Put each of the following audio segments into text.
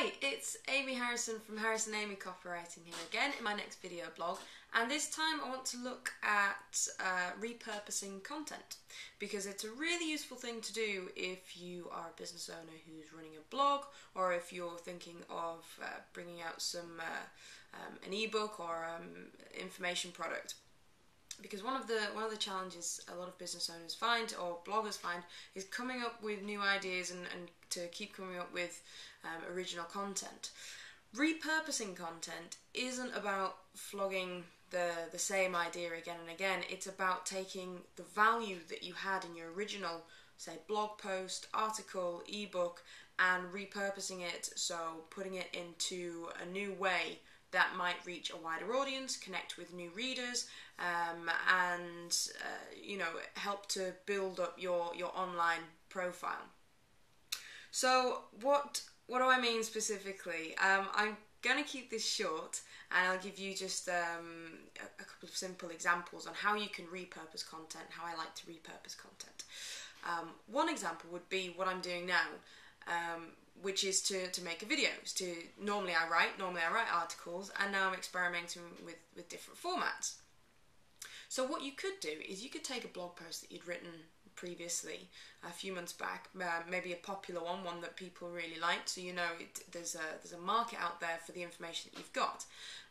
Hi, it's Amy Harrison from Harrison Amy Copywriting here again in my next video blog, and this time I want to look at repurposing content because it's a really useful thing to do if you are a business owner who's running a blog, or if you're thinking of bringing out an ebook or information product. Because one of the challenges a lot of business owners find, or bloggers find, is coming up with new ideas and to keep coming up with original content. Repurposing content isn't about flogging the same idea again and again. It's about taking the value that you had in your original, say, blog post, article, ebook, and repurposing it, so putting it into a new way that might reach a wider audience, connect with new readers, and help to build up your online profile. So what do I mean specifically? I'm going to keep this short, and I'll give you just a couple of simple examples on how you can repurpose content, how I like to repurpose content. One example would be what I'm doing now, which is to make a video. Normally I write articles, and now I'm experimenting with different formats. So what you could do is you could take a blog post that you'd written previously a few months back, maybe a popular one that people really liked, so there's a market out there for the information that you've got,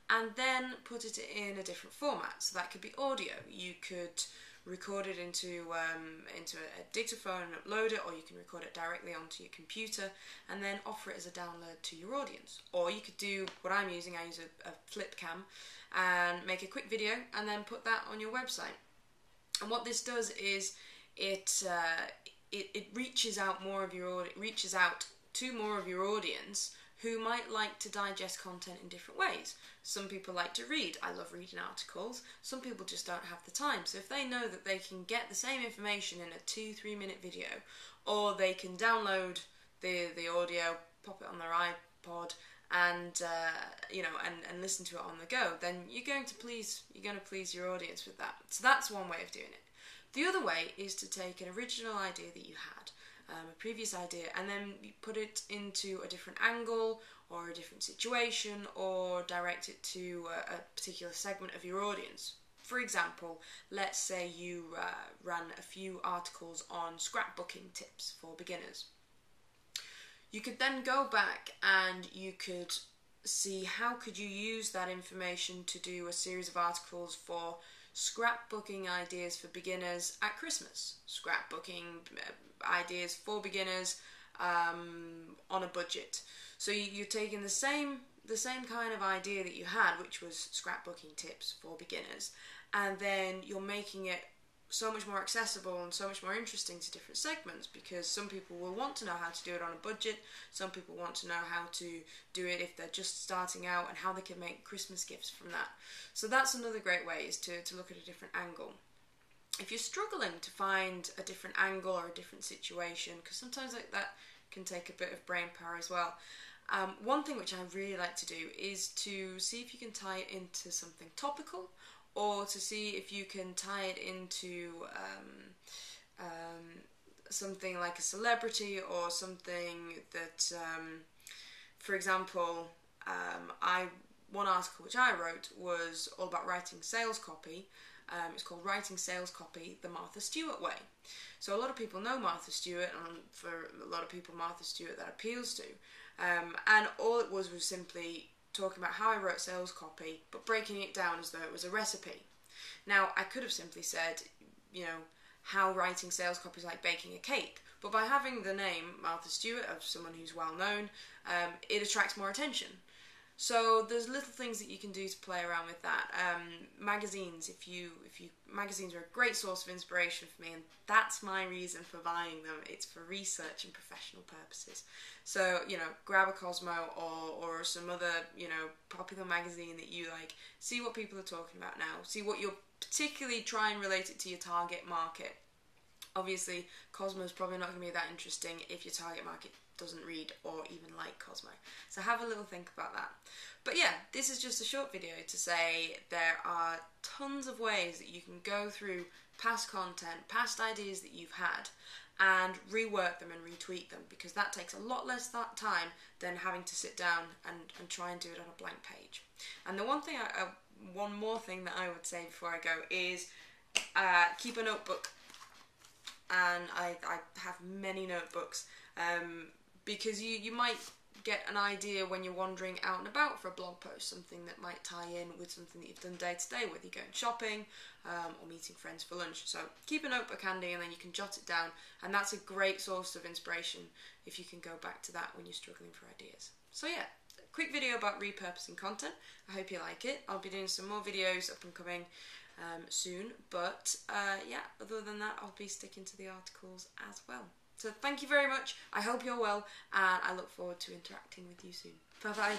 and then put it in a different format. So that could be audio. You could record it into a dictaphone and upload it, or you can record it directly onto your computer and then offer it as a download to your audience. Or you could do what I'm using. I use a flip cam and make a quick video and then put that on your website. And what this does is it reaches out to more of your audience who might like to digest content in different ways. Some people like to read. I love reading articles. Some people just don't have the time. So if they know that they can get the same information in a 2-3 minute video, or they can download the audio, pop it on their iPod, and listen to it on the go, then you're going to please your audience with that. So that's one way of doing it. The other way is to take an original idea that you had, a previous idea, and then you put it into a different angle or a different situation, or direct it to a particular segment of your audience. For example, let's say you ran a few articles on scrapbooking tips for beginners. You could then go back and you could see how could you use that information to do a series of articles for scrapbooking ideas for beginners at Christmas, scrapbooking ideas for beginners on a budget. So you're taking the same kind of idea that you had, which was scrapbooking tips for beginners, and then you're making it so much more accessible and so much more interesting to different segments, because some people will want to know how to do it on a budget, some people want to know how to do it if they're just starting out, and how they can make Christmas gifts from that. So that's another great way, is to look at a different angle. If you're struggling to find a different angle or a different situation, because sometimes that can take a bit of brain power as well, one thing which I really like to do is to see if you can tie it into something topical, or to see if you can tie it into something like a celebrity, or something that, for example, one article which I wrote was all about writing sales copy. It's called Writing Sales Copy the Martha Stewart Way. So a lot of people know Martha Stewart, and for a lot of people Martha Stewart that appeals to. And all it was simply talking about how I wrote sales copy, but breaking it down as though it was a recipe. Now, I could have simply said, how writing sales copy is like baking a cake, but by having the name Martha Stewart, of someone who's well known, it attracts more attention. So there's little things that you can do to play around with that. Magazines, magazines are a great source of inspiration for me, and that's my reason for buying them. It's for research and professional purposes. So, grab a Cosmo or some other, popular magazine that you like. See what people are talking about now. See what you're particularly try and relate it to your target market. Obviously, Cosmo is probably not going to be that interesting if your target market doesn't read or even like Cosmo. So have a little think about that. But yeah, this is just a short video to say there are tons of ways that you can go through past content, past ideas that you've had, and rework them and retweak them, because that takes a lot less time than having to sit down and try and do it on a blank page. And the one more thing that I would say before I go is keep a notebook. And I have many notebooks, because you might get an idea when you're wandering out and about for a blog post, something that might tie in with something that you've done day to day, whether you're going shopping or meeting friends for lunch. So keep a notebook handy, and then you can jot it down, and that's a great source of inspiration if you can go back to that when you're struggling for ideas. So yeah, a quick video about repurposing content. I hope you like it. I'll be doing some more videos up and coming soon, but yeah, other than that, I'll be sticking to the articles as well. So thank you very much. I hope you're well, and I look forward to interacting with you soon. Bye bye.